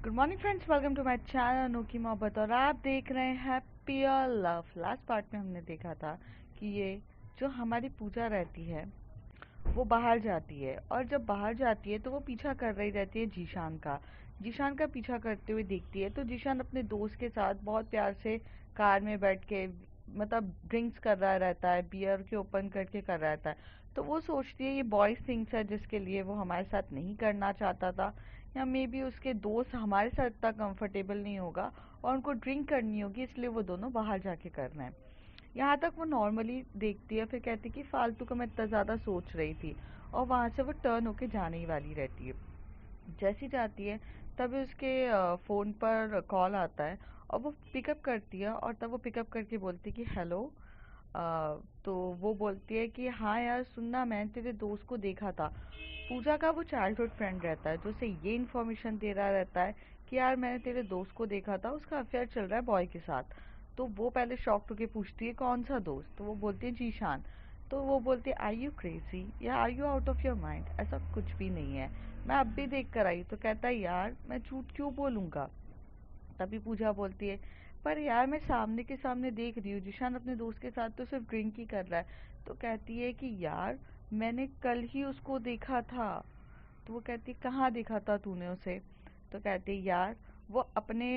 Good morning friends, welcome to my channel Anokhi Mohabbat. और आप देख रहे हैं प्योर लव। लास्ट पार्ट में हमने देखा था कि ये जो हमारी पूजा रहती है वो बाहर जाती है, और जब बाहर जाती है तो वो पीछा कर रही रहती है जीशान का पीछा करते हुए देखती है। तो जीशान अपने दोस्त के साथ बहुत प्यार से कार में बैठ के मतलब ड्रिंक्स कर रहा रहता है, बियर के ओपन करके कर रहा रहता है। तो वो सोचती है ये बॉयज थिंग्स है जिसके लिए वो हमारे साथ नहीं करना चाहता था, या मे बी उसके दोस्त हमारे साथ इतना कंफर्टेबल नहीं होगा और उनको ड्रिंक करनी होगी, इसलिए वो दोनों बाहर जाके कर रहे हैं। यहाँ तक वो नॉर्मली देखती है, फिर कहती है कि फालतू का मैं इतना ज़्यादा सोच रही थी, और वहाँ से वो टर्न होके जाने ही वाली रहती है। जैसी जाती है तभी उसके फ़ोन पर कॉल आता है, और वो पिकअप करती है, और तब वो पिकअप करके बोलती है कि हेलो। तो वो बोलती है कि हाँ यार सुनना, मैंने तेरे दोस्त को देखा था। पूजा का वो चाइल्डहुड फ्रेंड रहता है जो उसे ये इन्फॉर्मेशन दे रहा रहता है कि यार मैंने तेरे दोस्त को देखा था, उसका अफेयर चल रहा है बॉय के साथ। तो वो पहले शॉक्ड होके पूछती है कौन सा दोस्त, तो वो बोलती है जीशान। तो वो बोलती है आर यू क्रेजी या are you out of your mind, ऐसा कुछ भी नहीं है, मैं अब भी देख कर आई। तो कहता है यार मैं झूठ क्यों बोलूँगा। तभी पूजा बोलती है पर यार मैं सामने के सामने देख रही हूँ जीशान अपने दोस्त के साथ तो सिर्फ ड्रिंक ही कर रहा है। तो कहती है कि यार मैंने कल ही उसको देखा था। तो वो कहती है कहाँ देखा था तूने उसे। तो कहती है यार वो अपने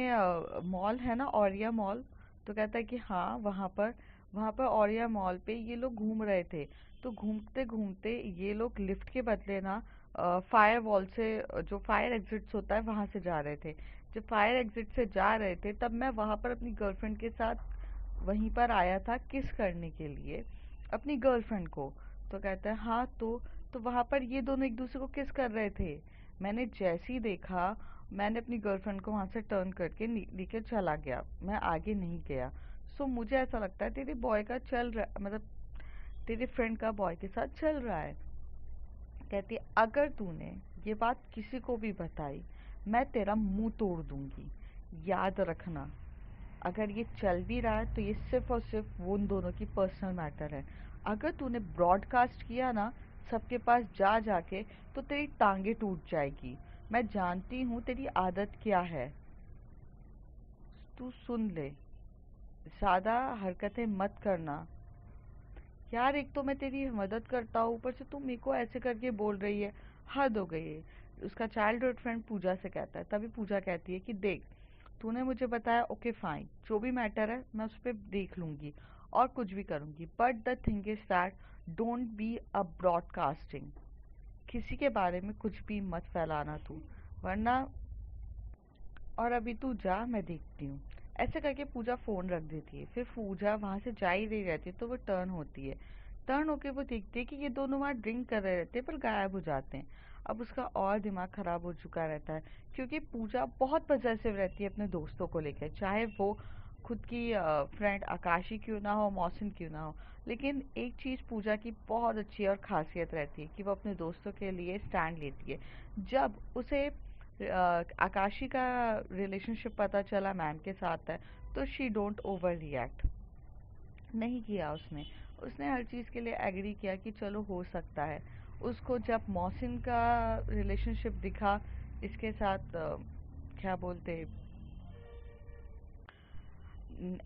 मॉल है ना, ओरिया मॉल। तो कहता है कि हाँ वहाँ पर ओरिया मॉल पे ये लोग घूम रहे थे। तो घूमते घूमते ये लोग लिफ्ट के बदले ना फायर वॉल से, जो फायर एग्जिट्स होता है वहाँ से जा रहे थे। जब फायर एग्जिट से जा रहे थे तब मैं वहाँ पर अपनी गर्लफ्रेंड के साथ वहीं पर आया था किस करने के लिए अपनी गर्लफ्रेंड को। तो कहता है हाँ तो वहाँ पर ये दोनों एक दूसरे को किस कर रहे थे। मैंने जैसे ही देखा मैंने अपनी गर्लफ्रेंड को वहाँ से टर्न करके लेके चला गया, मैं आगे नहीं गया। सो मुझे ऐसा लगता है तेरे बॉय का चल रहा, मतलब तेरे फ्रेंड का बॉय के साथ चल रहा है। कहती है अगर तूने ये बात किसी को भी बताई मैं तेरा मुंह तोड़ दूंगी, याद रखना। अगर ये चल भी रहा है तो ये सिर्फ और सिर्फ वो उन दोनों की पर्सनल मैटर है। अगर तूने ब्रॉडकास्ट किया ना सबके पास जा जाके तो तेरी टांगे टूट जाएगी। मैं जानती हूँ तेरी आदत क्या है, तू सुन ले, ज़्यादा हरकतें मत करना। यार एक तो मैं तेरी मदद करता हूँ, ऊपर से तू मेरे को ऐसे करके बोल रही है, हद हो गई है। उसका चाइल्डहुड फ्रेंड पूजा से कहता है। तभी पूजा कहती है कि देख तूने मुझे बताया, ओके फाइन, जो भी मैटर है मैं उस पर देख लूंगी और कुछ भी करूंगी, but the thing is that don't be a broadcasting. किसी के बारे में कुछ भी मत फैलाना तू, वरना, और अभी तू जा मैं देखती हूँ। ऐसे करके पूजा फ़ोन रख देती है। फिर पूजा वहाँ से जा ही रही रहती है तो वो टर्न होती है। टर्न होके वो देखती है कि ये दोनों वहाँ ड्रिंक कर रहे रहते हैं पर गायब हो जाते हैं। अब उसका और दिमाग ख़राब हो चुका रहता है, क्योंकि पूजा बहुत पजेसिव रहती है अपने दोस्तों को लेकर, चाहे वो खुद की फ्रेंड आकाशी क्यों ना हो, मौसिन क्यों ना हो। लेकिन एक चीज़ पूजा की बहुत अच्छी और ख़ासियत रहती है कि वो अपने दोस्तों के लिए स्टैंड लेती है। जब उसे आकाशी का रिलेशनशिप पता चला मैम के साथ है, तो शी डोंट ओवर रिएक्ट, नहीं किया उसने। उसने हर चीज़ के लिए एग्री किया कि चलो हो सकता है। उसको जब मौसिन का रिलेशनशिप दिखा इसके साथ क्या बोलते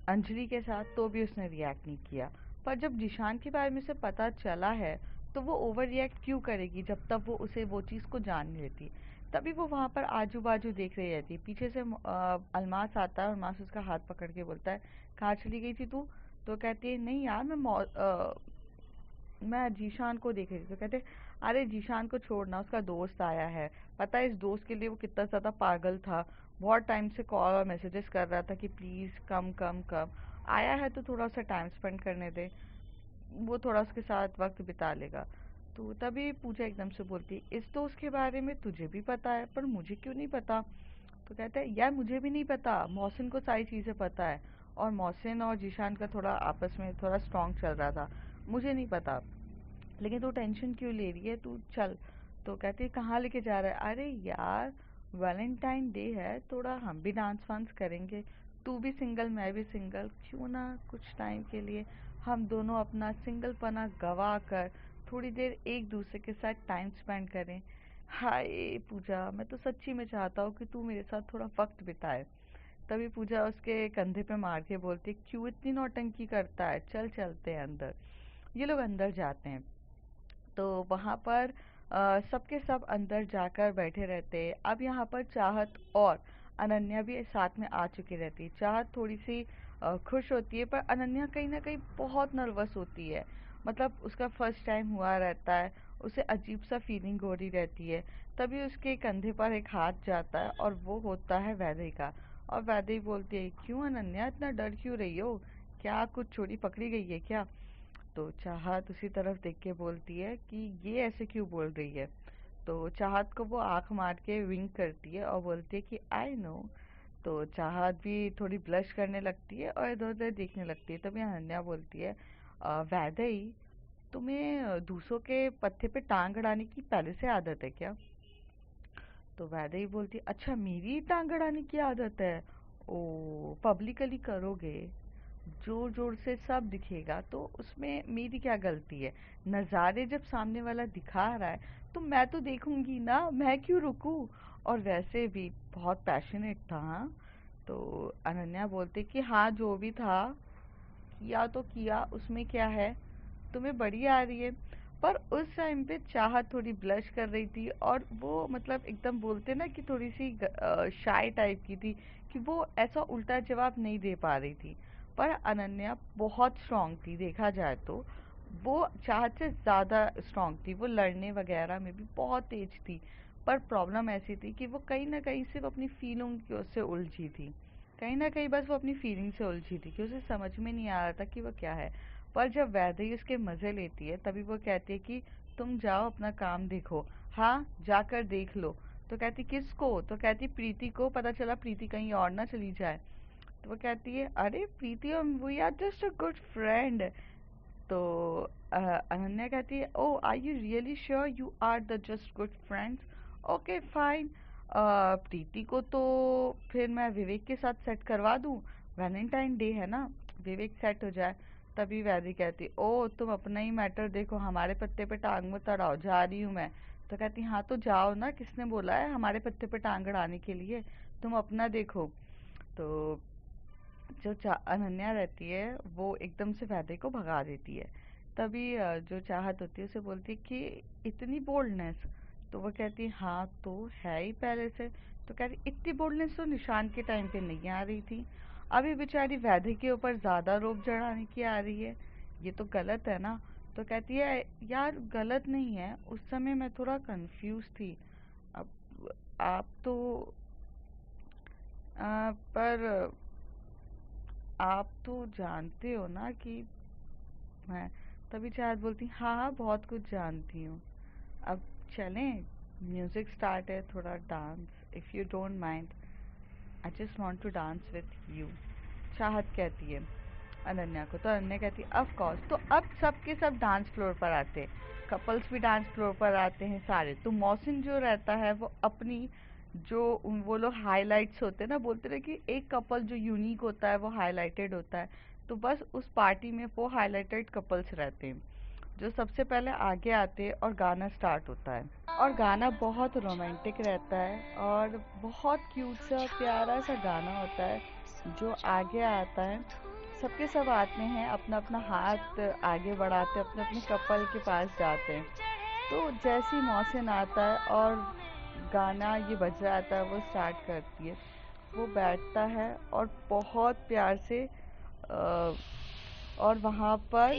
अंजलि के साथ, तो भी उसने रिएक्ट नहीं किया। पर जब जिशान के बारे में से पता चला है तो वो ओवर रिएक्ट क्यों करेगी जब तक वो उसे वो चीज़ को जान नहीं लेती। तभी वो वहाँ पर आजू बाजू देख रही रहती। पीछे से अलमास आता है और अलमास उसका हाथ पकड़ के बोलता है कहाँ चली गई थी तू। तो कहती है नहीं यार मैं जीशान को देख रही थी। तो कहते अरे जीशान को छोड़ना, उसका दोस्त आया है। पता है इस दोस्त के लिए वो कितना ज़्यादा पागल था, बहुत टाइम से कॉल और मैसेजेस कर रहा था कि प्लीज़ कम कम कम। आया है तो थोड़ा सा टाइम स्पेंड करने दे, वो थोड़ा उसके साथ वक्त बिता लेगा। तो तभी पूजा एकदम से बोलती इस दोस्त के बारे में तुझे भी पता है पर मुझे क्यों नहीं पता। तो कहता है यार मुझे भी नहीं पता, मौसिन को सारी चीज़ें पता है, और मौसिन और जीशान का थोड़ा आपस में थोड़ा स्ट्रॉन्ग चल रहा था, मुझे नहीं पता। लेकिन तू टेंशन क्यों ले रही है, तू चल। तो कहती है कहाँ लेके जा रहा है। अरे यार वैलेंटाइन डे है, थोड़ा हम भी डांस वांस करेंगे, तू भी सिंगल मैं भी सिंगल, क्यों ना कुछ टाइम के लिए हम दोनों अपना सिंगल पना गवा कर थोड़ी देर एक दूसरे के साथ टाइम स्पेंड करें। हाय पूजा, मैं तो सच्ची में चाहता हूँ कि तू मेरे साथ थोड़ा वक्त बिताए। तभी पूजा उसके कंधे पे मार के बोलती है, क्यों इतनी नौटंकी करता है, चल चलते हैं अंदर। ये लोग अंदर जाते हैं। तो वहाँ पर सबके सब अंदर जाकर बैठे रहते हैं। अब यहाँ पर चाहत और अनन्या भी साथ में आ चुकी रहती है। चाहत थोड़ी सी खुश होती है, पर अनन्या कहीं ना कहीं बहुत नर्वस होती है। मतलब उसका फर्स्ट टाइम हुआ रहता है, उसे अजीब सा फीलिंग हो रही रहती है। तभी उसके कंधे पर एक हाथ जाता है और वो होता है वैदेही का। और वैदेही बोलती है, क्यों अनन्या इतना डर क्यों रही हो, क्या कुछ चोरी पकड़ी गई है क्या? तो चाहत उसी तरफ देख के बोलती है कि ये ऐसे क्यों बोल रही है। तो चाहत को वो आंख मार के विंक करती है और बोलती है कि आई नो। तो चाहत भी थोड़ी ब्लश करने लगती है और इधर उधर देखने लगती है। तभी अनन्या बोलती है, वैदेही, तुम्हें दूसरों के पत्ते पे टांग अड़ाने की पहले से आदत है क्या? तो वैदेही बोलती है, अच्छा मेरी टांग अड़ाने की आदत है? ओ, पब्लिकली करोगे, जोर जोर से सब दिखेगा तो उसमें मेरी क्या गलती है? नज़ारे जब सामने वाला दिखा रहा है तो मैं तो देखूंगी ना, मैं क्यों रुकूं? और वैसे भी बहुत पैशनेट था, हाँ। तो अनन्या बोलते कि हाँ, जो भी था किया तो किया, उसमें क्या है, तुम्हें बड़ी आ रही है। पर उस टाइम पे चाहत थोड़ी ब्लश कर रही थी और वो मतलब एकदम बोलते ना कि थोड़ी सी शाय टाइप की थी, कि वो ऐसा उल्टा जवाब नहीं दे पा रही थी। पर अनन्या बहुत स्ट्रांग थी, देखा जाए तो वो चाहत से ज़्यादा स्ट्रांग थी, वो लड़ने वगैरह में भी बहुत तेज थी। पर प्रॉब्लम ऐसी थी कि वो कहीं ना कहीं सिर्फ अपनी फीलिंग से उलझी थी। कहीं न कहीं बस वो अपनी फीलिंग से उलझी थी कि उसे समझ में नहीं आ रहा था कि वो क्या है। पर जब वैदेही उसके मज़े लेती है तभी वो कहती है कि तुम जाओ अपना काम देखो। हाँ, जाकर देख लो। तो कहती किसको? तो कहती प्रीति को, पता चला प्रीति कहीं और ना चली जाए। तो वो कहती है, अरे प्रीति और we are just a good friend. तो अनन्या कहती है, oh are you really sure you are the just good friends? Okay fine. Preeti को तो फिर मैं विवेक के साथ सेट करवा दूँ, वैलेंटाइन डे है ना, विवेक सेट हो जाए। तभी वैदी कहती, ओह तुम अपना ही मैटर देखो, हमारे पत्ते पे टांग मत अड़ाओ, जा रही हूँ मैं। तो कहती, हाँ तो जाओ ना, किसने बोला है हमारे पत्ते पे टांग अड़ाने के लिए, तुम अपना देखो। तो जो अनन्या रहती है वो एकदम से वैदे को भगा देती है। तभी जो चाहत होती है उसे बोलती है कि इतनी बोल्डनेस? तो वो कहती है, हाँ तो है ही पहले से। तो कहती, इतनी बोल्डनेस तो निशान के टाइम पे नहीं आ रही थी, अभी बेचारी वैदे के ऊपर ज़्यादा रोब जड़ाने की आ रही है, ये तो गलत है ना। तो कहती है, यार गलत नहीं है, उस समय मैं थोड़ा कंफ्यूज थी। अब आप तो पर आप तो जानते हो ना कि मैं। तभी चाहत बोलती, हाँ हाँ बहुत कुछ जानती हूँ। अब चलें, म्यूजिक स्टार्ट है, थोड़ा dance, if you don't mind, I just want to dance with you. Chahat कहती है अनन्या को। तो अनन्या कहती है, ऑफ कोर्स। तो अब सबके सब डांस फ्लोर पर आते हैं, कपल्स भी डांस फ्लोर पर आते हैं सारे। तो मौसिन जो रहता है वो अपनी जो वो लोग हाइलाइट्स होते हैं ना, बोलते रहे कि एक कपल जो यूनिक होता है वो हाईलाइटेड होता है। तो बस उस पार्टी में वो हाईलाइटेड कपल्स रहते हैं जो सबसे पहले आगे आते हैं और गाना स्टार्ट होता है। और गाना बहुत रोमांटिक रहता है और बहुत क्यूट सा प्यारा सा गाना होता है। जो आगे आता है, सबके सब आते हैं, अपना अपना हाथ आगे बढ़ाते, अपने अपने कपल के पास जाते हैं। तो जैसे ही मौसिन आता है और गाना ये बज रहा आता है, वो स्टार्ट करती है, वो बैठता है और बहुत प्यार से और वहाँ पर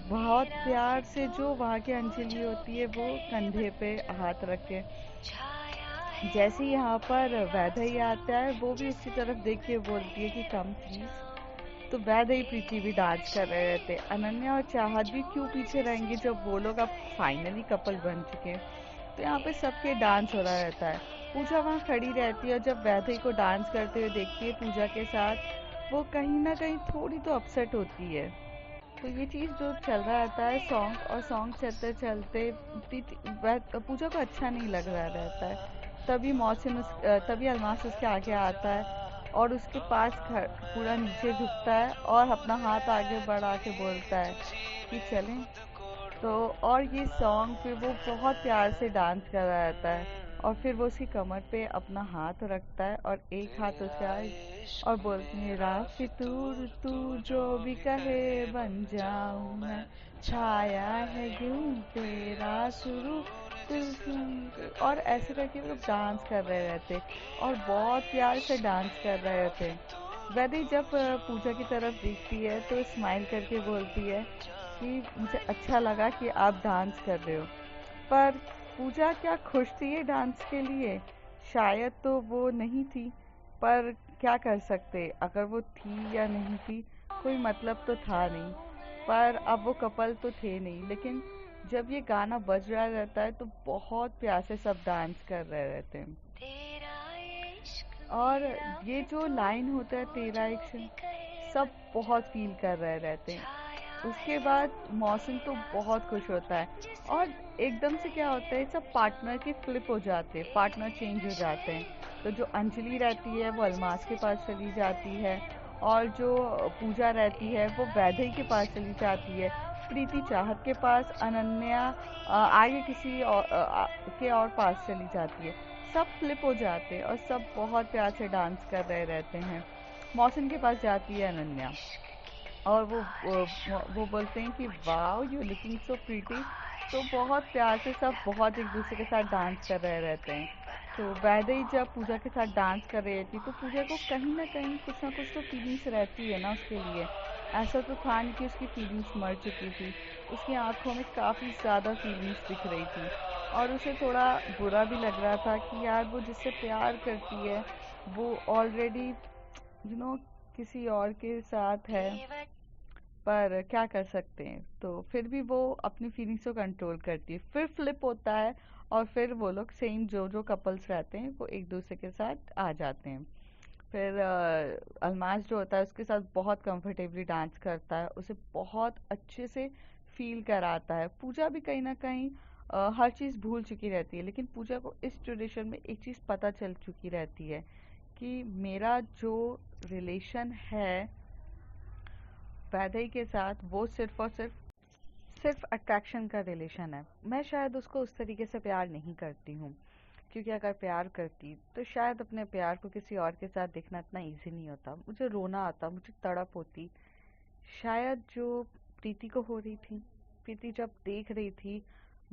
बहुत प्यार से जो वहाँ की अंजलि होती है वो कंधे पे हाथ रख के, जैसे ही यहाँ पर वैदेही आता है वो भी उसकी तरफ देख के बोलती है कि कम प्लीज। तो वैदेही प्रीति भी डांस कर रहे रहते, अनन्या और चाहत भी क्यों पीछे रहेंगे जब वो लोग अब फाइनली कपल बन चुके हैं। तो यहाँ पे सबके डांस हो रहा रहता है। पूजा वहाँ खड़ी रहती है और जब वैदेही को डांस करते हुए देखती है पूजा के साथ, वो कहीं ना कहीं थोड़ी तो अपसेट होती है। तो ये चीज़ जो चल रहा रहता है सॉन्ग, और सॉन्ग चलते चलते पूजा को अच्छा नहीं लग रहा रहता है। तभी अलमास उसके आगे आता है और उसके पास पूरा नीचे झुकता है और अपना हाथ आगे बढ़ा के बोलता है कि चलें। तो और ये सॉन्ग पे वो बहुत प्यार से डांस कर रहा रहता है और फिर वो उसकी कमर पे अपना हाथ रखता है और एक हाथ उसका और बोलती है राह फितूर तू जो भी कहे बन जाऊं मैं छाया है यूं तेरा शुरू और ऐसे करके वो लोग डांस कर रहे रहते और बहुत प्यार से डांस कर रहे होते। वैदे जब पूजा की तरफ देखती है तो स्माइल करके बोलती है कि मुझे अच्छा लगा कि आप डांस कर रहे हो। पर पूजा क्या खुश थी ये डांस के लिए? शायद तो वो नहीं थी। पर क्या कर सकते, अगर वो थी या नहीं थी कोई मतलब तो था नहीं। पर अब वो कपल तो थे नहीं, लेकिन जब ये गाना बज रहा रहता है तो बहुत प्यार से सब डांस कर रहे रहते हैं। और ये जो लाइन होता है तेरा इश्क, सब बहुत फील कर रहे रहते हैं। उसके बाद मौसम तो बहुत खुश होता है और एकदम से क्या होता है, सब पार्टनर के फ्लिप हो जाते हैं, पार्टनर चेंज हो जाते हैं। तो जो अंजलि रहती है वो अलमास के पास चली जाती है और जो पूजा रहती है वो वैदेही के पास चली जाती है, प्रीति चाहत के पास, अनन्या आगे किसी और पास चली जाती है। सब फ्लिप हो जाते हैं और सब बहुत प्यार से डांस कर रहे रहते हैं। मौसम के पास जाती है अनन्या और वो बोलते हैं कि wow you looking so pretty. तो बहुत प्यार से सब बहुत एक दूसरे के साथ डांस कर रहे रहते हैं। तो वैदेही जब पूजा के साथ डांस कर रही थी तो पूजा को कहीं ना कहीं कुछ ना कुछ तो फीलिंग्स रहती है ना उसके लिए। ऐसा तो था नहीं कि उसकी फीलिंग्स मर चुकी थी। उसकी आंखों में काफ़ी ज़्यादा फीलिंग्स दिख रही थी और उसे थोड़ा बुरा भी लग रहा था कि यार वो जिससे प्यार करती है वो ऑलरेडी किसी और के साथ है। पर क्या कर सकते हैं, तो फिर भी वो अपनी फीलिंग्स को कंट्रोल करती है। फिर फ्लिप होता है और फिर वो लोग सेम जो जो कपल्स रहते हैं वो एक दूसरे के साथ आ जाते हैं। फिर अलमास जो होता है उसके साथ बहुत कंफर्टेबली डांस करता है, उसे बहुत अच्छे से फील कराता है। पूजा भी कहीं ना कहीं हर चीज़ भूल चुकी रहती है, लेकिन पूजा को इस ट्रेडिशन में एक चीज़ पता चल चुकी रहती है कि मेरा जो रिलेशन है वैदेही के साथ वो सिर्फ और सिर्फ अट्रैक्शन का रिलेशन है। मैं शायद उसको उस तरीके से प्यार नहीं करती हूँ, क्योंकि अगर प्यार करती तो शायद अपने प्यार को किसी और के साथ देखना इतना इजी नहीं होता। मुझे रोना आता, मुझे तड़प होती शायद जो प्रीति को हो रही थी। प्रीति जब देख रही थी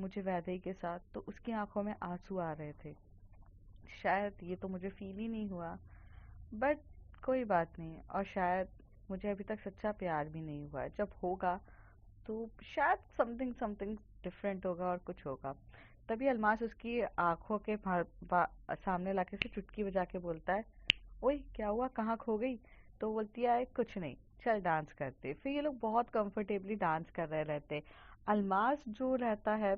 मुझे वैदेही के साथ तो उसकी आंखों में आंसू आ रहे थे। शायद ये तो मुझे फील ही नहीं हुआ, बट कोई बात नहीं। और शायद मुझे अभी तक सच्चा प्यार भी नहीं हुआ है। जब होगा तो शायद समथिंग समथिंग डिफरेंट होगा और कुछ होगा। तभी अलमास उसकी आंखों के सामने लाके से चुटकी बजा के बोलता है, ओए क्या हुआ, कहाँ खो गई? तो बोलती है कुछ नहीं, चल डांस करते। फिर ये लोग बहुत कंफर्टेबली डांस कर रहे रहते। अलमास जो रहता है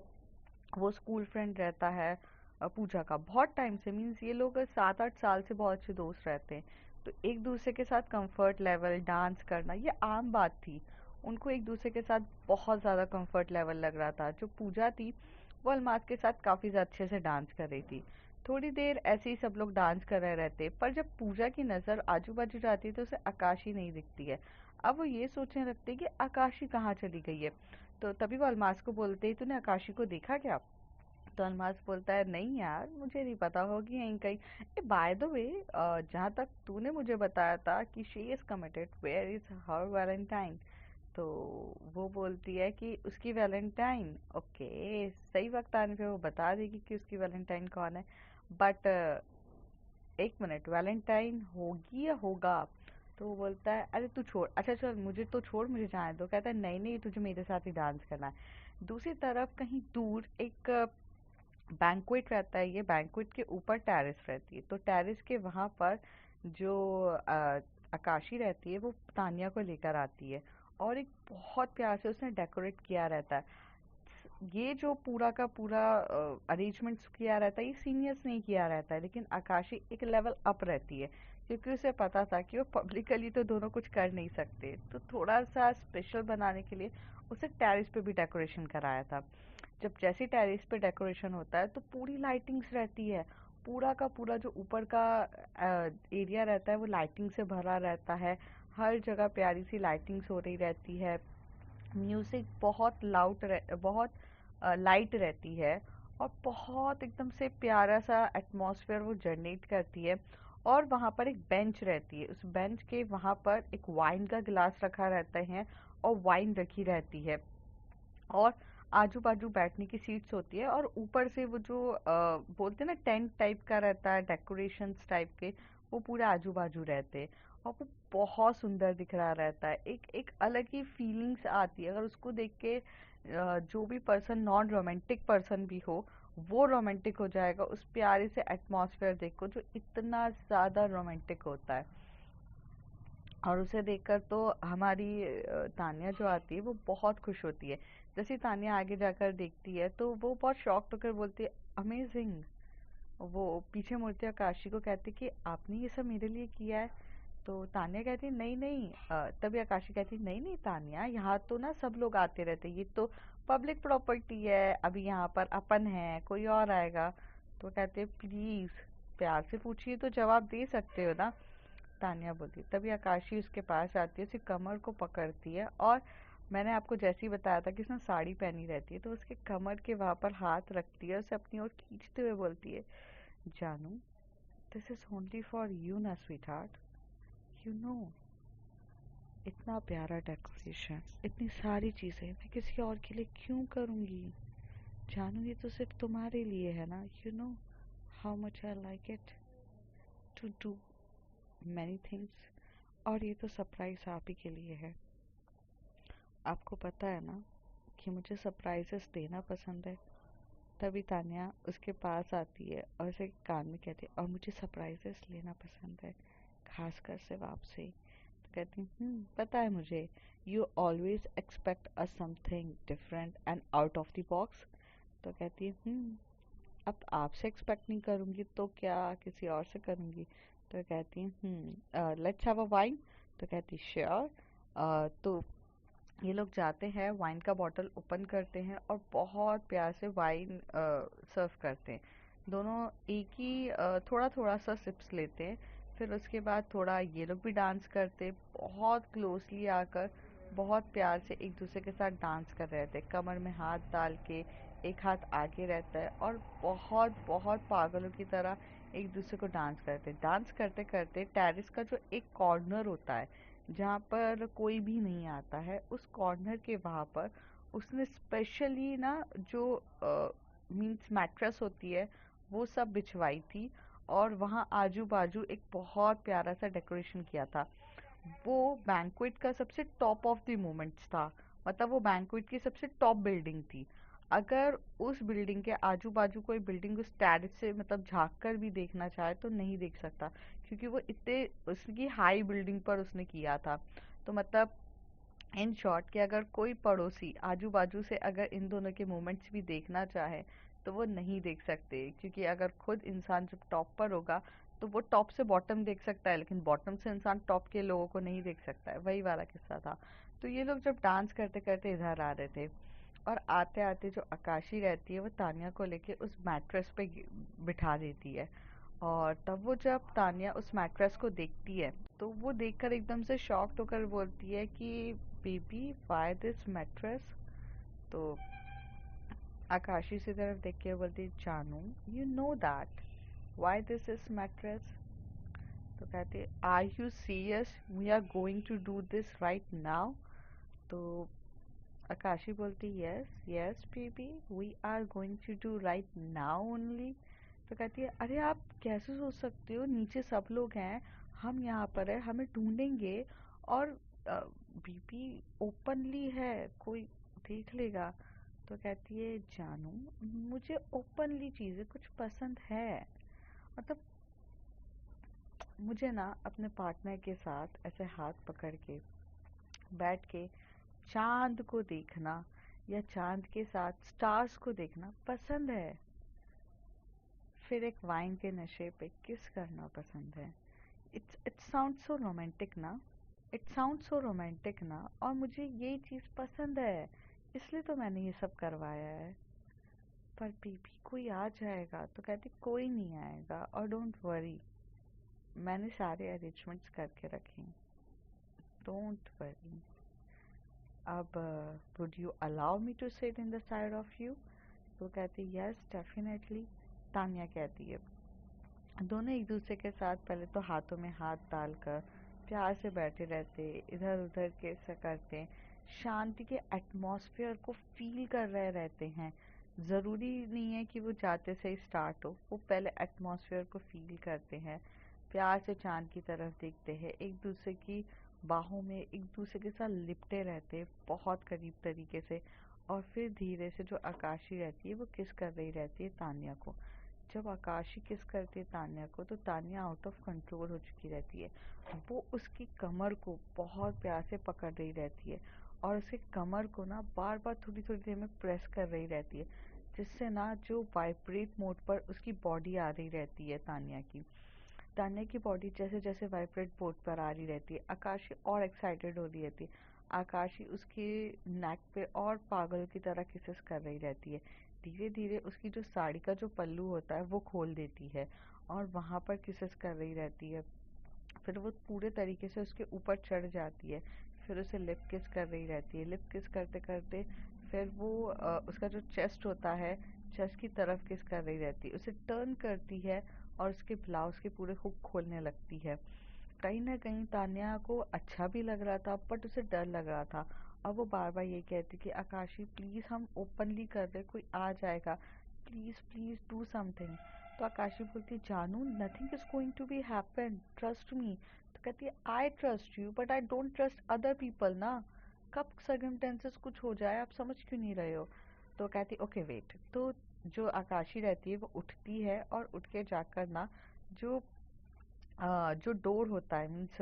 वो स्कूल फ्रेंड रहता है पूजा का बहुत टाइम से। मीन्स ये लोग 7-8 साल से बहुत अच्छे दोस्त रहते हैं। तो एक दूसरे के साथ कंफर्ट लेवल डांस करना ये आम बात थी। उनको एक दूसरे के साथ बहुत ज़्यादा कंफर्ट लेवल लग रहा था। जो पूजा थी वो अलमास के साथ काफ़ी अच्छे से डांस कर रही थी। थोड़ी देर ऐसे ही सब लोग डांस कर रहे रहते, पर जब पूजा की नज़र आजू बाजू जाती है तो उसे आकाशी नहीं दिखती है। अब वो ये सोचने लगते कि आकाशी कहाँ चली गई है। तो तभी वो अलमास को बोलते ही, तूने आकाशी को देखा क्या? तो अलमास बोलता है नहीं यार, मुझे नहीं पता, होगी यहीं कहीं। ए बाय द वे, जहाँ तक तूने मुझे बताया था कि she is committed, where is her valentine? तो वो बोलती है कि उसकी वैलेंटाइन ओके सही वक्त आने पे वो बता देगी कि उसकी वैलेंटाइन कौन है। बट एक मिनट, वैलेंटाइन होगी या होगा? तो वो बोलता है अरे तू छोड़, अच्छा चल मुझे तो छोड़, मुझे जाने दो। कहता है नहीं नहीं, तुझे मेरे साथ ही डांस करना है। दूसरी तरफ कहीं दूर एक बैंक्वेट रहता है। ये बैंक्वेट के ऊपर टेरेस रहती है। तो टेरेस के वहाँ पर जो आकाशी रहती है वो तानिया को लेकर आती है और एक बहुत प्यार से उसने डेकोरेट किया रहता है। ये जो पूरा का पूरा अरेंजमेंट्स किया रहता है ये सीनियर्स ने किया रहता है, लेकिन आकाशी एक लेवल अप रहती है क्योंकि उसे पता था कि वो पब्लिकली तो दोनों कुछ कर नहीं सकते। तो थोड़ा सा स्पेशल बनाने के लिए उसे टेरेस पे भी डेकोरेशन कराया था। जब जैसे टेरेस पे डेकोरेशन होता है तो पूरी लाइटिंग्स रहती है। पूरा का पूरा जो ऊपर का एरिया रहता है वो लाइटिंग से भरा रहता है। हर जगह प्यारी सी लाइटिंग्स हो रही रहती है। म्यूज़िक बहुत बहुत लाइट रहती है और बहुत एकदम से प्यारा सा एटमॉस्फेयर वो जनरेट करती है। और वहाँ पर एक बेंच रहती है, उस बेंच के वहाँ पर एक वाइन का गिलास रखा रहता है और वाइन रखी रहती है। और आजू बाजू बैठने की सीट्स होती है और ऊपर से वो जो बोलते हैं ना टेंट टाइप का रहता है, डेकोरेशंस टाइप के, वो पूरे आजू बाजू रहते हैं। और वो बहुत सुंदर दिख रहा रहता है, एक एक अलग ही फीलिंग्स आती है अगर उसको देख के। जो भी पर्सन नॉन रोमांटिक पर्सन भी हो, वो रोमांटिक हो जाएगा उस प्यारे से एटमॉस्फेयर देखो जो इतना ज़्यादा रोमांटिक होता है। और उसे देखकर तो हमारी तान्या जो आती है वो बहुत खुश होती है। जैसे ही तान्या आगे जाकर देखती है तो वो बहुत शॉक्ड होकर बोलती है, अमेजिंग। वो पीछे मुड़ती है, आकाशी को कहती है कि आपने ये सब मेरे लिए किया है। तो तान्या कहती है नहीं नहीं, तभी आकाशी कहती है नहीं नहीं तान्या, यहाँ तो ना सब लोग आते रहते, ये तो पब्लिक प्रॉपर्टी है, अभी यहाँ पर अपन है, कोई और आएगा। तो कहते हैं प्लीज प्यार से पूछिए तो जवाब दे सकते हो ना। तान्या बोलती है। तभी आकाशी उसके पास आती है, उसकी कमर को पकड़ती है और मैंने आपको जैसे ही बताया था कि उसने साड़ी पहनी रहती है, तो उसके कमर के वहाँ पर हाथ रखती है, उसे अपनी ओर खींचते हुए बोलती है, जानू, this is only for you ना स्वीट हार्ट, यू नो। इतना प्यारा डेकोरेशन, इतनी सारी चीज़ें मैं किसी और के लिए क्यों करूँगी। जानू ये तो सिर्फ तुम्हारे लिए है ना, you know how much I like it to do many things. और ये तो सरप्राइज आप ही के लिए है। आपको पता है ना कि मुझे सरप्राइजेस देना पसंद है। तभी तान्या उसके पास आती है और उसे कान में कहती है, और मुझे सरप्राइजेस लेना पसंद है, खासकर से आपसे। तो कहती पता है मुझे, you always expect a something different and out of the box. तो कहती है अब आपसे एक्सपेक्ट नहीं करूँगी तो क्या किसी और से करूँगी। तो कहती है लेट्स हैव अ वाइन। तो कहती श्योर। तो ये लोग जाते हैं, वाइन का बॉटल ओपन करते हैं और बहुत प्यार से वाइन सर्व करते हैं। दोनों एक ही थोड़ा थोड़ा सा सिप्स लेते हैं। फिर उसके बाद थोड़ा ये लोग भी डांस करते हैं, बहुत क्लोजली आकर बहुत प्यार से एक दूसरे के साथ डांस कर रहे थे, कमर में हाथ डाल के। एक हाथ आगे रहता है और बहुत बहुत पागलों की तरह एक दूसरे को डांस करते हैं। डांस करते करते टेरेस का जो एक कॉर्नर होता है जहाँ पर कोई भी नहीं आता है, उस कॉर्नर के वहाँ पर उसने स्पेशली ना जो मीन्स मैट्रेस होती है वो सब बिछवाई थी। और वहाँ आजू बाजू एक बहुत प्यारा सा डेकोरेशन किया था। वो बैंक्वेट का सबसे टॉप ऑफ द मोमेंट्स था, मतलब वो बैंक्वेट की सबसे टॉप बिल्डिंग थी। अगर उस बिल्डिंग के आजू बाजू कोई बिल्डिंग उस टेरेस से मतलब झांक कर भी देखना चाहे तो नहीं देख सकता, क्योंकि वो इतने उसकी हाई बिल्डिंग पर उसने किया था। तो मतलब इन शॉर्ट कि अगर कोई पड़ोसी आजू बाजू से अगर इन दोनों के मोमेंट्स भी देखना चाहे तो वो नहीं देख सकते, क्योंकि अगर खुद इंसान जब टॉप पर होगा तो वो टॉप से बॉटम देख सकता है, लेकिन बॉटम से इंसान टॉप के लोगों को नहीं देख सकता है। वही वाला किस्सा था। तो ये लोग जब डांस करते करते इधर आ रहे थे और आते आते जो आकाशी रहती है वो तान्या को लेके उस मैट्रेस पे बिठा देती है। और तब वो जब तान्या उस मैट्रेस को देखती है तो वो देखकर एकदम से शॉक्ड होकर बोलती है कि बेबी व्हाई दिस मैट्रेस। तो आकाशी से तरफ देख के बोलती है, जानू you know that why this is matters. तो कहते हैं are you serious, we are going to do this right now. तो आकाशी बोलती yes yes baby, we are going to do right now only. तो कहती है अरे आप कैसे सोच सकते हो, नीचे सब लोग हैं, हम यहाँ पर है, हमें ढूंढेंगे। और बीबी ओपनली है, कोई देख लेगा। तो कहती है जानू मुझे ओपनली चीज़ें कुछ पसंद है, मतलब मुझे ना अपने पार्टनर के साथ ऐसे हाथ पकड़ के बैठ के चांद को देखना या चांद के साथ स्टार्स को देखना पसंद है। फिर एक वाइन के नशे पे किस करना पसंद है। इट साउंड सो रोमांटिक ना, इट साउंड सो रोमांटिक ना, और मुझे यही चीज़ पसंद है, इसलिए तो मैंने ये सब करवाया है। पर बेबी कोई आ जाएगा। तो कहती कोई नहीं आएगा और डोंट वरी, मैंने सारे अरेंजमेंट्स करके रखे, डोंट वरी। अब would you allow me to sit in the side of you? तो कहती है यस डेफिनेटली। तान्या कहती है। दोनों एक दूसरे के साथ पहले तो हाथों में हाथ डालकर प्यार से बैठे रहते, इधर उधर किस करते, शांति के एटमॉस्फेयर को फील कर रहे रहते हैं। ज़रूरी नहीं है कि वो जाते से ही स्टार्ट हो, वो पहले एटमॉस्फेयर को फील करते हैं, प्यार से चांद की तरफ देखते हैं, एक दूसरे की बाहों में एक दूसरे के साथ लिपटे रहते हैं बहुत करीब तरीके से। और फिर धीरे से जो आकाशी रहती है वो किस कर रही रहती है तान्या को। जब आकाशी किस करती है तान्या को तो तान्या आउट ऑफ कंट्रोल हो चुकी रहती है। वो उसकी कमर को बहुत प्यार से पकड़ रही रहती है और उसके कमर को ना बार बार थोड़ी थोड़ी देर में प्रेस कर रही रहती है, जिससे ना जो वाइब्रेट मोड पर उसकी बॉडी आ रही रहती है तान्या की। तान्या की बॉडी जैसे जैसे वाइब्रेट मोड पर आ रही रहती है, आकाशी और एक्साइटेड हो रही रहती है। आकाशी उसके नेक पे और पागल की तरह किसेस कर रही रहती है। धीरे धीरे उसकी जो साड़ी का जो पल्लू होता है वो खोल देती है और वहाँ पर किसेस कर रही रहती है। फिर वो पूरे तरीके से उसके ऊपर चढ़ जाती है, फिर उसे लिप किस कर रही रहती है। लिप किस करते करते फिर वो उसका जो चेस्ट होता है, चेस्ट की तरफ किस कर रही रहती है, उसे टर्न करती है और उसके ब्लाउज के पूरे हुक खोलने लगती है। कहीं ना कहीं तान्या को अच्छा भी लग रहा था बट उसे डर लग रहा था। और वो बार बार ये कहती कि आकाशी प्लीज हम ओपनली कर रहे, कोई आ जाएगा, प्लीज प्लीज डू समथिंग। तो आकाशी बोलती जानू nothing is going to be happen, trust me. तो कहती है I trust you but I don't trust other people ना। कब सर्कमस्टेंसेस कुछ हो जाए आप समझ क्यों नहीं रहे हो? तो कहती ओके वेट। तो जो आकाशी रहती है वो उठती है और उठ के जाकर ना जो जो डोर होता है मीन्स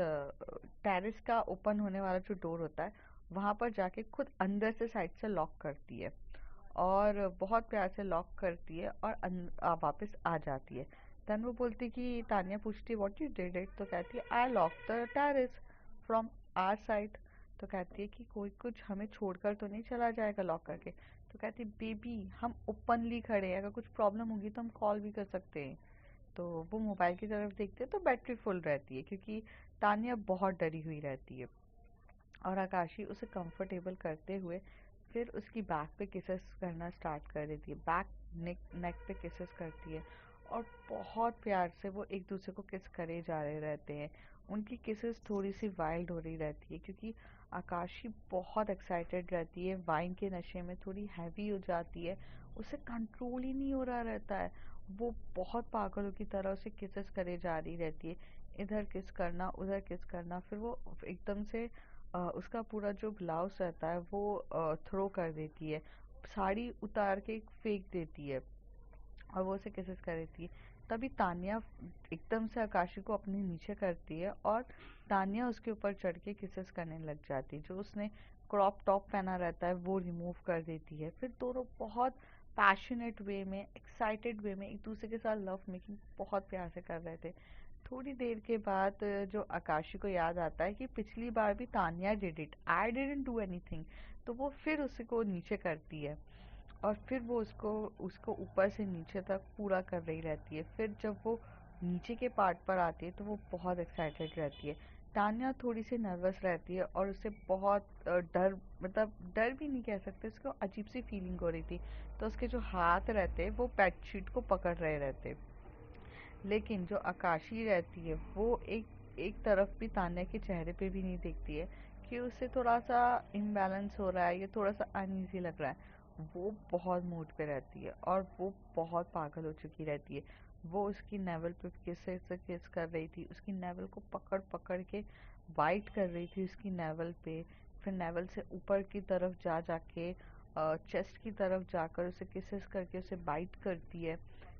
टेरेस का ओपन होने वाला जो डोर होता है वहाँ पर जाके खुद अंदर से साइड से लॉक करती है और बहुत प्यार से लॉक करती है और वापस आ जाती है। देन वो बोलती कि तान्या पूछती व्हाट यू डिड इट? तो कहती है I lock the terrace from our side. तो कहती है कि कोई कुछ हमें छोड़कर तो नहीं चला जाएगा लॉक करके? तो कहती है बेबी हम ओपनली खड़े हैं, अगर कुछ प्रॉब्लम होगी तो हम कॉल भी कर सकते हैं। तो वो मोबाइल की तरफ देखते हैं तो बैटरी फुल रहती है क्योंकि तान्या बहुत डरी हुई रहती है। और आकाशी उसे कंफर्टेबल करते हुए फिर उसकी बैक पे किसेस करना स्टार्ट कर देती है, बैक नेक पे किसेस करती है और बहुत प्यार से वो एक दूसरे को किस करे जा रहे रहते हैं। उनकी किसेस थोड़ी सी वाइल्ड हो रही रहती है क्योंकि आकाशी बहुत एक्साइटेड रहती है, वाइन के नशे में थोड़ी हैवी हो जाती है, उसे कंट्रोल ही नहीं हो रहा रहता है। वो बहुत पागलों की तरह उसे किसेस करे जा रही रहती है, इधर किस करना उधर किस करना। फिर वो एकदम से उसका पूरा जो ब्लाउज रहता है वो थ्रो कर देती है, साड़ी उतार के फेंक देती है और वो उसे किसेस कर देती है। तभी तान्या एकदम से आकाशी को अपने नीचे करती है और तान्या उसके ऊपर चढ़ के किसेस करने लग जाती है। जो उसने क्रॉप टॉप पहना रहता है वो रिमूव कर देती है। फिर दोनों बहुत पैशनेट वे में, एक्साइटेड वे में एक दूसरे के साथ लव मेकिंग बहुत प्यार से कर रहे थे। थोड़ी देर के बाद जो आकाशी को याद आता है कि पिछली बार भी Tanya did it, I didn't do anything. तो वो फिर उसको नीचे करती है और फिर वो उसको उसको ऊपर से नीचे तक पूरा कर रही रहती है। फिर जब वो नीचे के पार्ट पर आती है तो वो बहुत एक्साइटेड रहती है। तान्या थोड़ी सी नर्वस रहती है और उसे बहुत डर, मतलब डर भी नहीं कह सकते, उसको अजीब सी फीलिंग हो रही थी। तो उसके जो हाथ रहते वो बेडशीट को पकड़ रहे रहते। लेकिन जो आकाशी रहती है वो एक तरफ भी तान्या के चेहरे पे भी नहीं देखती है कि उसे थोड़ा सा इम्बैलेंस हो रहा है या थोड़ा सा अनईजी लग रहा है। वो बहुत मूड पे रहती है और वो बहुत पागल हो चुकी रहती है। वो उसकी नेवल पे किस कर रही थी, उसकी नेवल को पकड़ पकड़ के वाइट कर रही थी उसकी नेवल पे। फिर नेवल से ऊपर की तरफ जा जाके चेस्ट की तरफ जाकर उसे किसेस करके उसे बाइट करती है।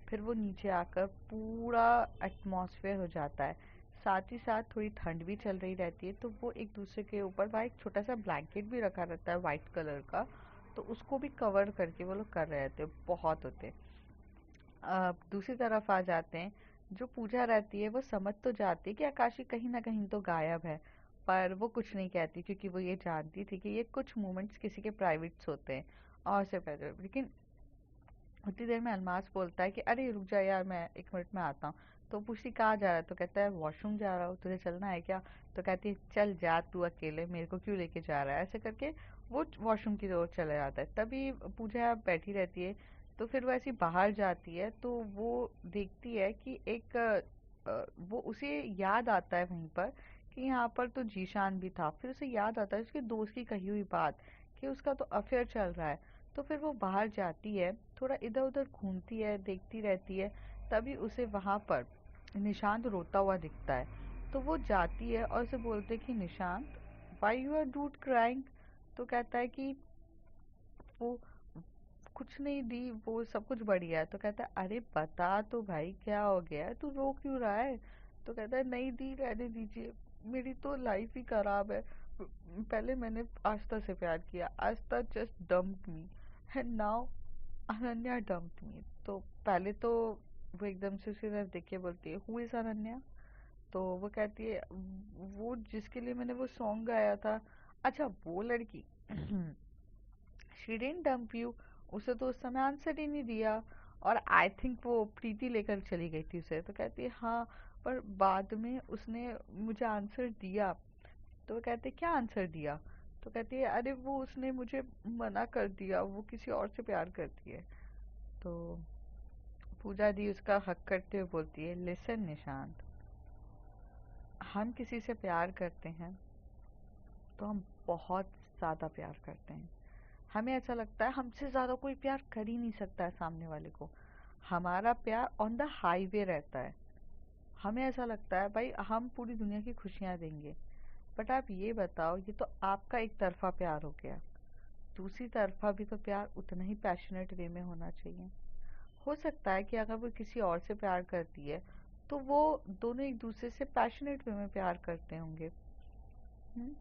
फिर वो नीचे आकर पूरा एटमॉस्फेयर हो जाता है। साथ ही साथ थोड़ी ठंड भी चल रही रहती है तो वो एक दूसरे के ऊपर वहाँ एक छोटा सा ब्लैंकेट भी रखा रहता है वाइट कलर का, तो उसको भी कवर करके वो लोग कर रहे थे, बहुत होते। दूसरी तरफ आ जाते हैं। जो पूजा रहती है वो समझ तो जाती है कि आकाशी कहीं ना कहीं तो गायब है, पर वो कुछ नहीं कहती क्योंकि वो ये जानती थी कि ये कुछ मोमेंट्स किसी के प्राइवेट्स होते हैं और सिर्फ ऐसे। लेकिन उतनी देर में अलमास बोलता है कि अरे रुक जा यार, मैं 1 मिनट में आता हूँ। तो पूछती कहाँ जा रहा है? तो कहता है वॉशरूम जा रहा हूँ, तुझे चलना है क्या? तो कहती है चल जा तू अकेले, मेरे को क्यों लेके जा रहा है? ऐसे करके वो वॉशरूम की ओर चला जाता है। तभी पूजा बैठी रहती है, तो फिर वो ऐसी बाहर जाती है तो वो देखती है कि एक वो उसे याद आता है वहीं पर कि यहाँ पर तो जीशान भी था। फिर उसे याद आता है उसके दोस्त की कही हुई बात कि उसका तो अफेयर चल रहा है। तो फिर वो बाहर जाती है, थोड़ा इधर उधर घूमती है, देखती रहती है। तभी उसे वहाँ पर निशांत रोता हुआ दिखता है। तो वो जाती है और उसे बोलते है कि Nishant, why you are dude crying. तो कहता है कि वो कुछ नहीं दी, वो सब कुछ बढ़िया है। तो कहता है अरे बता तो भाई क्या हो गया है, तू रो क्यों रहा है। तो कहता है नहीं दी, रहने दीजिए, मेरी तो लाइफ ही खराब है। पहले मैंने आस्था से प्यार किया, Aastha just dumped me and now Ananya dumped me. तो पहले तो वो एकदम से उसी तरफ देख के बोलती है हु इज अनन्या। तो वो कहती है वो जिसके लिए मैंने वो सॉन्ग गाया था, अच्छा वो लड़की। She didn't dump you. उसे तो उस समय आंसर ही नहीं दिया, और आई थिंक वो प्रीति लेकर चली गई थी उसे। तो कहती है हाँ, पर बाद में उसने मुझे आंसर दिया। तो वो कहते क्या आंसर दिया। तो कहती है अरे वो उसने मुझे मना कर दिया, वो किसी और से प्यार करती है। तो पूजा दी उसका हक करते हुए बोलती है लिसन निशांत, हम किसी से प्यार करते हैं तो हम बहुत ज़्यादा प्यार करते हैं। हमें ऐसा लगता है हमसे ज़्यादा कोई प्यार कर ही नहीं सकता है सामने वाले को। हमारा प्यार ऑन द हाईवे रहता है। हमें ऐसा लगता है भाई हम पूरी दुनिया की खुशियाँ देंगे। बट आप ये बताओ, ये तो आपका एक तरफा प्यार हो गया। दूसरी तरफा भी तो प्यार उतना ही पैशनेट वे में होना चाहिए। हो सकता है कि अगर वो किसी और से प्यार करती है तो वो दोनों एक दूसरे से पैशनेट वे में प्यार करते होंगे। हम्म?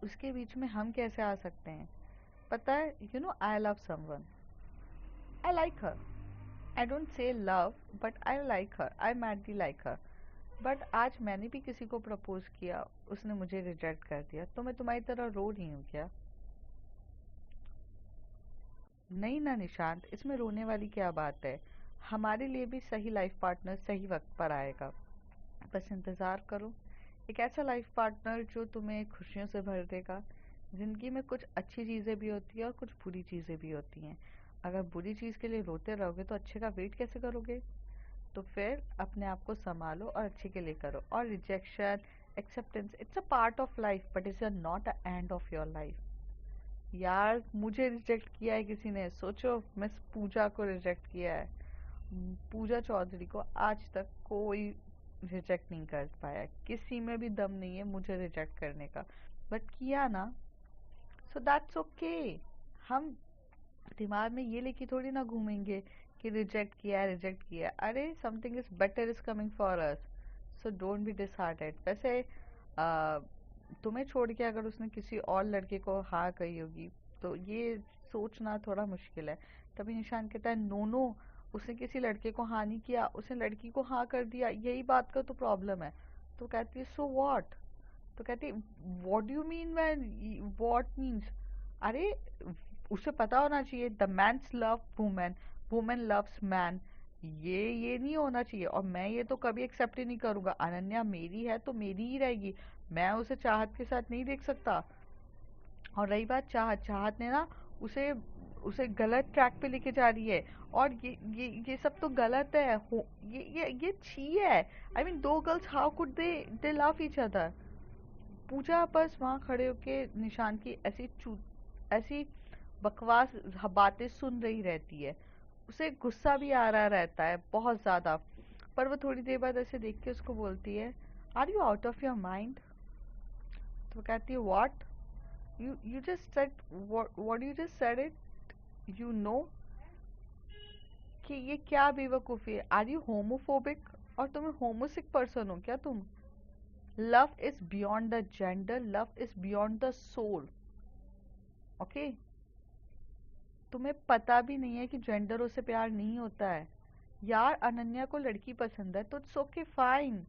उसके बीच में हम कैसे आ सकते हैं। पता है, you know I love someone, I like her. I don't say love, but I like her, I madly like her. But आज मैंने भी किसी को प्रपोज किया, उसने मुझे रिजेक्ट कर दिया, तो मैं तुम्हारी तरह रो रही हूँ क्या। नहीं ना निशांत, इसमें रोने वाली क्या बात है। हमारे लिए भी सही लाइफ पार्टनर सही वक्त पर आएगा। बस इंतज़ार करो। एक ऐसा लाइफ पार्टनर जो तुम्हें खुशियों से भर देगा। ज़िंदगी में कुछ अच्छी चीज़ें भी होती हैं और कुछ बुरी चीज़ें भी होती हैं। अगर बुरी चीज़ के लिए रोते रहोगे तो अच्छे का वेट कैसे करोगे। तो फिर अपने आप को संभालो और अच्छे के लिए करो। और rejection, acceptance, it's a part of life, but it's not a end of your life. यार मुझे रिजेक्ट किया है किसी ने, सोचो मिस पूजा को रिजेक्ट किया है। पूजा चौधरी को आज तक कोई रिजेक्ट नहीं कर पाया, किसी में भी दम नहीं है मुझे रिजेक्ट करने का। बट किया ना, सो दैट्स ओके। हम दिमाग में ये लेके थोड़ी ना घूमेंगे कि रिजेक्ट किया है, रिजेक्ट किया है। अरे something is better is coming for us, so don't be disheartened. वैसे आ, तुम्हें छोड़ के अगर उसने किसी और लड़के को हाँ कही होगी तो ये सोचना थोड़ा मुश्किल है। तभी निशान कहता है नो नो, उसने किसी लड़के को हाँ नहीं किया, उसने लड़की को हाँ कर दिया, यही बात का तो प्रॉब्लम है। तो कहती है सो व्हाट। तो कहती what do you mean when, what means. अरे उसे पता होना चाहिए the man's love women, women loves man. ये नहीं होना चाहिए, और मैं ये तो कभी एक्सेप्ट ही नहीं करूंगा। अनन्या मेरी है तो मेरी ही रहेगी, मैं उसे चाहत के साथ नहीं देख सकता। और रही बात चाहत, चाहत ने ना उसे उसे गलत ट्रैक पे लेके जा रही है। और ये सब तो गलत है। ये छी है। आई मीन दो girls how could they love each other. Pooja बस वहाँ खड़े होके निशान की ऐसी बकवास बातें सुन रही रहती है। उसे गुस्सा भी आ रहा रहता है बहुत ज्यादा। पर वो थोड़ी देर बाद ऐसे देख के उसको बोलती है are you out of your mind. तो वो कहती है what, you just said what you just said it, you know कि ये क्या बेवकूफ़ी है। आर यू होमोफोबिक, और तुम होमोसिक पर्सन हो क्या तुम। Love is beyond the gender, love is beyond the soul. Okay, तुम्हें पता भी नहीं है कि जेंडरों से प्यार नहीं होता है। यार अनन्या को लड़की पसंद है तो it's okay fine,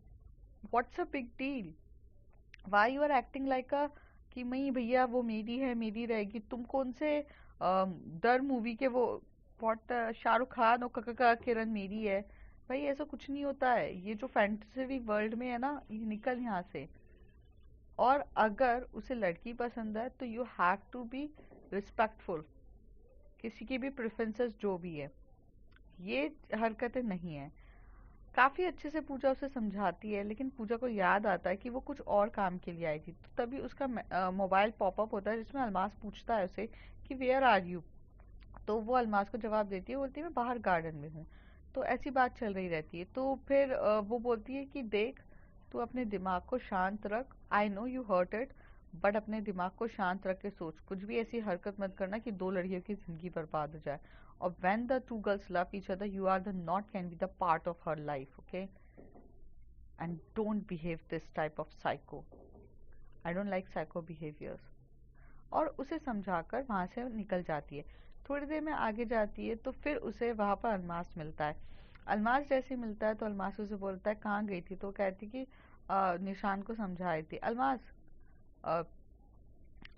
what's a big deal. Why you are acting like a कि नहीं भैया वो मेरी है मेरी रहेगी। तुम कौन से डर मूवी के वो व्हाट, शाहरुख खान और का किरण मेरी है। भाई ऐसा कुछ नहीं होता है, ये जो फैंटेसी वर्ल्ड में है ना, ये निकल यहाँ से। और अगर उसे लड़की पसंद है तो you have to be respectful, किसी की भी प्रेफरेंसेस जो भी है, ये हरकतें नहीं है। काफ़ी अच्छे से पूजा उसे समझाती है, लेकिन पूजा को याद आता है कि वो कुछ और काम के लिए आई थी। तो तभी उसका मोबाइल पॉपअप होता है जिसमें अलमास पूछता है उसे कि वेयर आर यू। तो वो अलमास को जवाब देती है, बोलती है मैं बाहर गार्डन में हूँ। तो ऐसी बात चल रही रहती है। तो फिर वो बोलती है कि देख, तू अपने दिमाग को शांत रख, I know you hurt it, but अपने दिमाग को शांत रख के सोच, कुछ भी ऐसी हरकत मत करना कि दो लड़कियों की जिंदगी बर्बाद हो जाए। और when the two girls love each other, you are the not can be the part of her life, okay? And don't behave this type of psycho. I don't like psycho behaviors. और उसे समझाकर वहाँ से निकल जाती है। थोड़ी देर में आगे जाती है तो फिर उसे वहाँ पर अलमास मिलता है। अलमास जैसे मिलता है तो अलमास उसे बोलता है कहाँ गई थी, तो कहती कि निशान को समझा रही थी। Almas,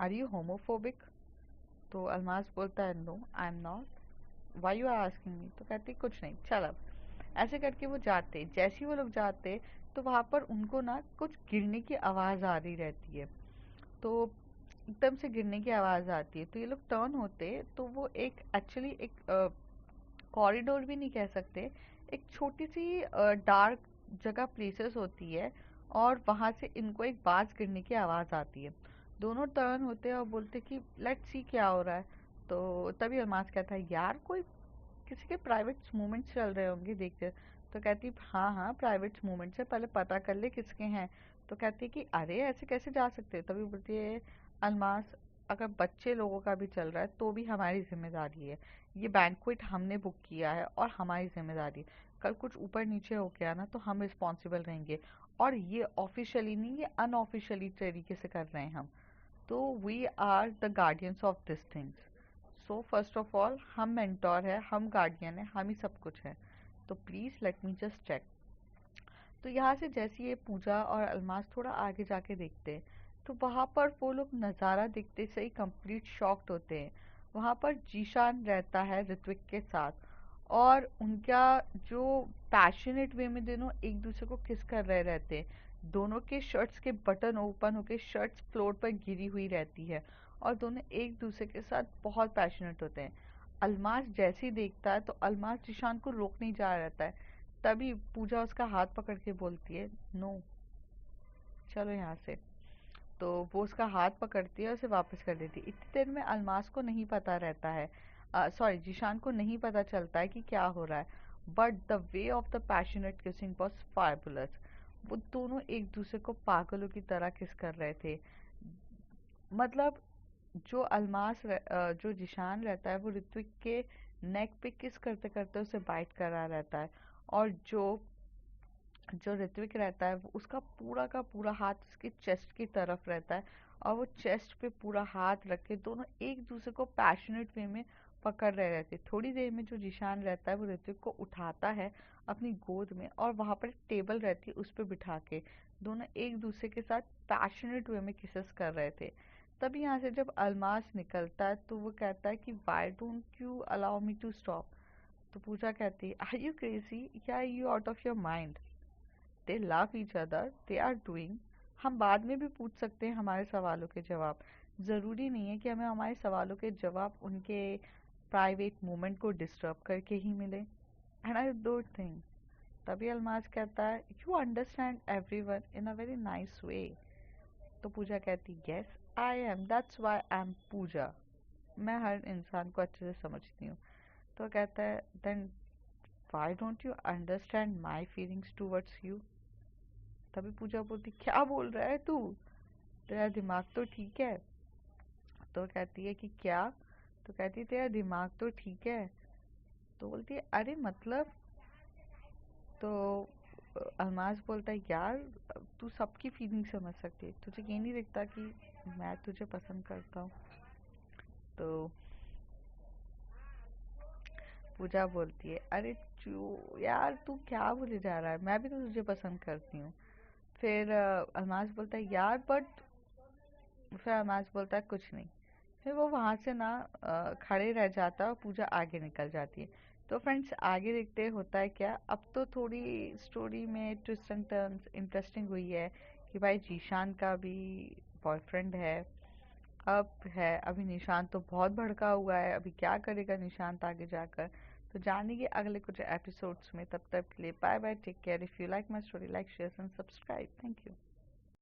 are you homophobic? तो अलमास बोलता है no I am not, why you are asking me? तो कहती कुछ नहीं, चल अब। ऐसे करके वो जाते, जैसे ही वो लोग जाते तो वहाँ पर उनको ना कुछ गिरने की आवाज़ आ रही रहती है। तो एकदम से गिरने की आवाज़ आती है तो ये लोग टर्न होते, तो वो एक एक्चुअली एक कॉरिडोर भी नहीं कह सकते, एक छोटी सी डार्क जगह प्लेसेस होती है, और वहाँ से इनको एक बाज गिरने की आवाज़ आती है। दोनों टर्न होते हैं और बोलते कि लेट्स सी क्या हो रहा है। तो तभी अलमास कहता है यार कोई किसी के प्राइवेट मूवमेंट्स चल रहे होंगे, देखते। तो कहती हाँ हाँ प्राइवेट मूवमेंट्स है, पहले पता कर ले किसके हैं। तो कहती है कि अरे ऐसे कैसे जा सकते हैं। तभी बोलती है अलमास, अगर बच्चे लोगों का भी चल रहा है तो भी हमारी जिम्मेदारी है, ये बैंक्वेट हमने बुक किया है और हमारी जिम्मेदारी है। कल कुछ ऊपर नीचे हो गया ना तो हम रिस्पॉन्सिबल रहेंगे, और ये ऑफिशियली नहीं, ये अनऑफिशियली तरीके से कर रहे हैं हम। तो we are the guardians of this things. So first of all हम मेंटोर है, हम गार्डियन है, हम ही सब कुछ है। तो please let me just check. तो यहाँ से जैसे ये पूजा और अलमास थोड़ा आगे जाके देखते हैं तो वहाँ पर वो लोग नज़ारा देखते से ही कंप्लीट शॉक्ड होते हैं। वहाँ पर जीशान रहता है ऋत्विक के साथ, और उनका जो पैशनेट वे में दोनों एक दूसरे को किस कर रहे रहते हैं। दोनों के शर्ट्स के बटन ओपन होके शर्ट्स फ्लोर पर गिरी हुई रहती है, और दोनों एक दूसरे के साथ बहुत पैशनेट होते हैं। अलमास जैसे ही देखता है तो अलमास जीशान को रोक नहीं जा रहता है। तभी पूजा उसका हाथ पकड़ के बोलती है नो, चलो यहाँ से। तो वो उसका हाथ पकड़ती है और उसे वापस कर देती है। इतनी देर में अलमास को नहीं पता रहता है, सॉरी जीशान को नहीं पता चलता है कि क्या हो रहा है। But the way of the passionate kissing was fabulous. वो दोनों एक दूसरे को पागलों की तरह किस कर रहे थे। मतलब जो जो जिशान रहता है वो ऋत्विक के नेक पे किस करते करते उसे बाइट करा रहता है, और जो जो ऋत्विक रहता है वो उसका पूरा का पूरा हाथ उसके चेस्ट की तरफ रहता है, और वो चेस्ट पे पूरा हाथ रख के दोनों एक दूसरे को पैशनेट वे में पकड़ रहे रहते। थोड़ी देर में जो जिशान रहता है वो ऋत्विक को उठाता है अपनी गोद में, और वहाँ पर एक टेबल रहती है उस पर बिठा के दोनों एक दूसरे के साथ पैशनेट वे में किसेस कर रहे थे। तभी यहाँ से जब अलमास निकलता है तो वो कहता है कि why don't you allow me to stop. तो पूजा कहती है आर यू क्रेजी, या you out of your mind? They love each other, they are doing. हम बाद में भी पूछ सकते हैं हमारे सवालों के जवाब, ज़रूरी नहीं है कि हमें हमारे सवालों के जवाब उनके प्राइवेट मोमेंट को डिस्टर्ब करके ही मिले। And I don't think. तभी अलमास कहता है you understand everyone in a very nice way. तो पूजा कहती yes I am, that's why I am Pooja. मैं हर इंसान को अच्छे से समझती हूँ। तो कहता है then why don't you understand my feelings towards you? तभी पूजा बोलती क्या बोल रहा है तू, तेरा दिमाग तो ठीक है? तो कहती है कि क्या? तो कहती है तेरा दिमाग तो ठीक है? तो बोलती है अरे मतलब। तो अलमास बोलता है यार तू सबकी फीलिंग समझ सकती है, तुझे ये नहीं दिखता कि मैं तुझे पसंद करता हूँ? तो पूजा बोलती है अरे यार तू क्या बोले जा रहा है, मैं भी तो तुझे पसंद करती हूँ। फिर अलमास बोलता है यार बट। फिर अलमास बोलता है कुछ नहीं। फिर वो वहाँ से ना खड़े रह जाता है और पूजा आगे निकल जाती है। तो फ्रेंड्स आगे देखते होता है क्या। अब तो थोड़ी स्टोरी में ट्विस्ट एंड टर्न्स इंटरेस्टिंग हुई है, कि कि भाई जीशान का भी बॉयफ्रेंड है, अब है। अभी निशांत तो बहुत भड़का हुआ है, अभी क्या करेगा निशांत आगे जाकर, तो जानेंगे अगले कुछ एपिसोड्स में। तब तक के लिए bye bye, take care. If you like my story, like share and subscribe. Thank you.